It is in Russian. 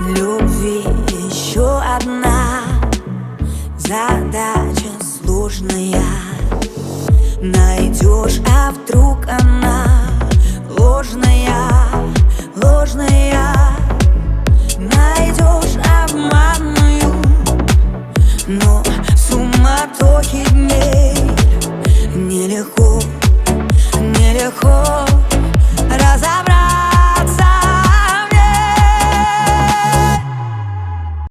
Любви еще одна задача сложная. Найдешь, а вдруг она ложная, ложная. Найдешь обманную, но в суматохе дней нелегко, нелегко.